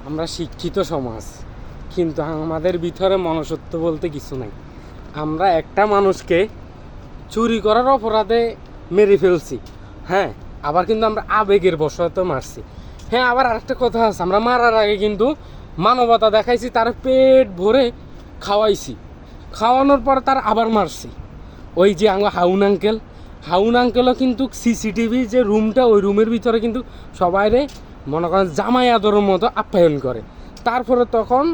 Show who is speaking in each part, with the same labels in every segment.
Speaker 1: আমরা শিক্ষিত সমাজ, কিন্তু আমাদের ভিতরে মনুষ্যত্ব বলতে কিছু নাই। আমরা একটা মানুষকে চুরি করার অপরাধে মেরে ফেলছি, হ্যাঁ, আবার কিন্তু আমরা আবেগের বশত মারছি। হ্যাঁ, আবার আরেকটা কথা আছে, আমরা মারার আগে কিন্তু মানবতা দেখাইছি, তার পেট ভরে খাওয়াইছি, খাওয়ানোর পর তার আবার মারছি। ওই যে আমার হাউন আঙ্কেলও কিন্তু সিসিটিভি যে রুমটা, ওই রুমের ভিতরে কিন্তু সবাইরে মনে করেন জামাই আদরের মতো আপ্যায়ন করে। তারপরে তখন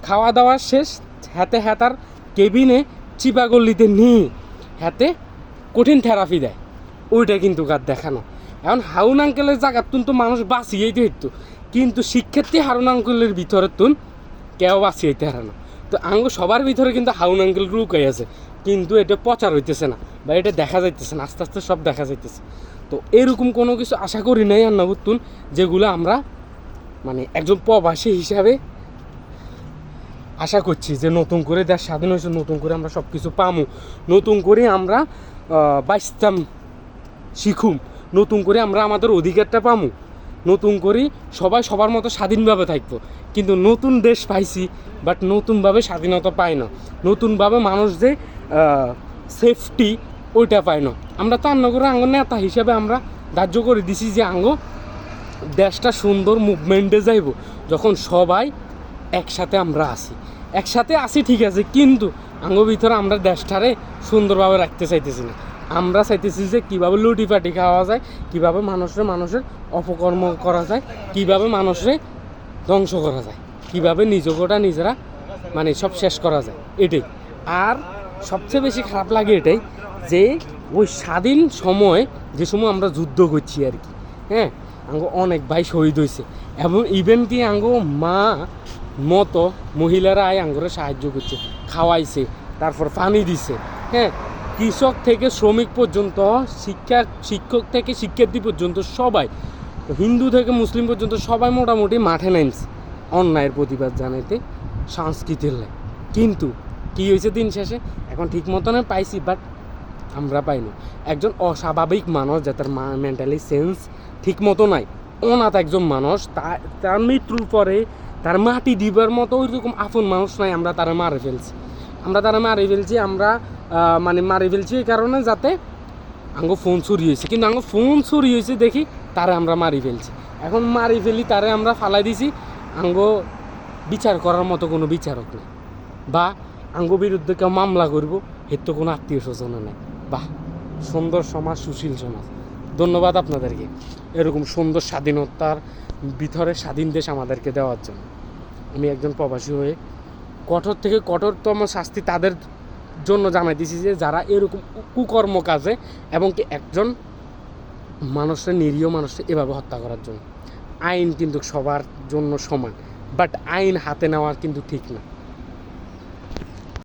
Speaker 1: খাওয়া দাওয়া শেষ, হাতে হাতার কেবিনে চিপাগল্লিতে নিয়ে হাতে কঠিন থেরাপি দেয়, ওইটা কিন্তু কার দেখানো। এখন হাউন আঙ্কেলের জায়গার তুন তো মানুষ বাঁচিয়েই হইতো, কিন্তু শিক্ষার্থী হারুন আঙ্কেলের ভিতরে তুন কেউ বাঁচিয়েইতে হারে না। তো আঙ্গ সবার ভিতরে কিন্তু হাউন আঙ্কেল রুকাই আছে, কিন্তু এটা প্রচার হইতেছে না বা এটা দেখা যাইতেছে না, আস্তে আস্তে সব দেখা যাইতেছে। তো এরকম কোনো কিছু আশা করি নাই আর নবতুন, যেগুলো আমরা মানে একজন প্রবাসী হিসাবে আশা করছি যে নতুন করে দেশ স্বাধীন হয়েছে, নতুন করে আমরা সব কিছু পামু, নতুন করে আমরা বাঁচতাম শিখুম, নতুন করে আমরা আমাদের অধিকারটা পামু, নতুন করে সবাই সবার মতো স্বাধীনভাবে থাকবো। কিন্তু নতুন দেশ পাইছি, বাট নতুনভাবে স্বাধীনতা পাই না, নতুনভাবে মানুষ যে সেফটি ওইটা পায় না। আমরা তো আন্ন করে আঙ্গ নেতা হিসাবে আমরা ধার্য করে দিছি যে আঙ্গ দেশটা সুন্দর মুভমেন্টে যাইব যখন সবাই একসাথে আমরা একসাথে আসি, ঠিক আছে, কিন্তু আঙ্গ ভিতরে আমরা দেশটারে সুন্দরভাবে রাখতে চাইতেছি না। আমরা চাইতেছি যে কীভাবে লুটিপাটি খাওয়া যায়, কীভাবে মানুষের অপকর্ম করা যায়, কীভাবে মানুষের ধ্বংস করা যায়, কীভাবে নিজেরা নিজেরা মানে সব শেষ করা যায়, এটাই। আর সবচেয়ে বেশি খারাপ লাগে এটাই যে ওই স্বাধীন সময় যে সময় আমরা যুদ্ধ করছি আর কি, হ্যাঁ, আঙ্গো অনেক ভাই শহীদ হয়েছে, এবং ইভেন কি আঙ্গো মা মতো মহিলারা আঙ্গরে সাহায্য করছে, খাওয়াইছে, তারপর পানি দিছে, হ্যাঁ, কৃষক থেকে শ্রমিক পর্যন্ত, শিক্ষক থেকে শিক্ষার্থী পর্যন্ত সবাই, হিন্দু থেকে মুসলিম পর্যন্ত সবাই মোটামুটি মাঠে নামছে অন্যায়ের প্রতিবাদ জানাইতে, সংস্কৃতির লাই। কিন্তু কী হয়েছে দিন শেষে, এখন ঠিক মতনে পাইছি, বাট আমরা পাইনি। একজন অস্বাভাবিক মানুষ, যে তার মেন্টালি সেন্স ঠিক মতো নাই, অনাথ একজন মানুষ, তার মৃত্যুর পরে তার মাটি দিবার মতো ওই রকম আপন মানুষ নাই, আমরা তারা মারে ফেলছি। আমরা মারি ফেলছি এই কারণে যাতে আঙ্গো ফোন চুরি হয়েছে, কিন্তু আঙ্গো ফোন চুরি হয়েছে দেখি তারে আমরা মারি ফেলছি। এখন মারি ফেলি তারে আমরা ফালাই দিছি, আঙ্গো বিচার করার মতো কোনো বিচারক নেই, বা আঙ্গো বিরুদ্ধে কেউ মামলা করবো এর তো কোনো আত্মীয় স্বজন নেই। বাহ, সুন্দর সমাজ, সুশীল সমাজ। ধন্যবাদ আপনাদেরকে এরকম সুন্দর স্বাধীনতার ভিতরে স্বাধীন দেশ আমাদেরকে দেওয়ার জন্য। আমি একজন প্রবাসী হয়ে কঠোর থেকে কঠোরতম শাস্তি তাদের জন্য জানাইতেছি যে যারা এরকম কুকর্ম কাজে, এবং কি একজন মানুষের, নিরীহ মানুষকে এভাবে হত্যা করার জন্য। আইন কিন্তু সবার জন্য সমান, বাট আইন হাতে নেওয়ার কিন্তু ঠিক না।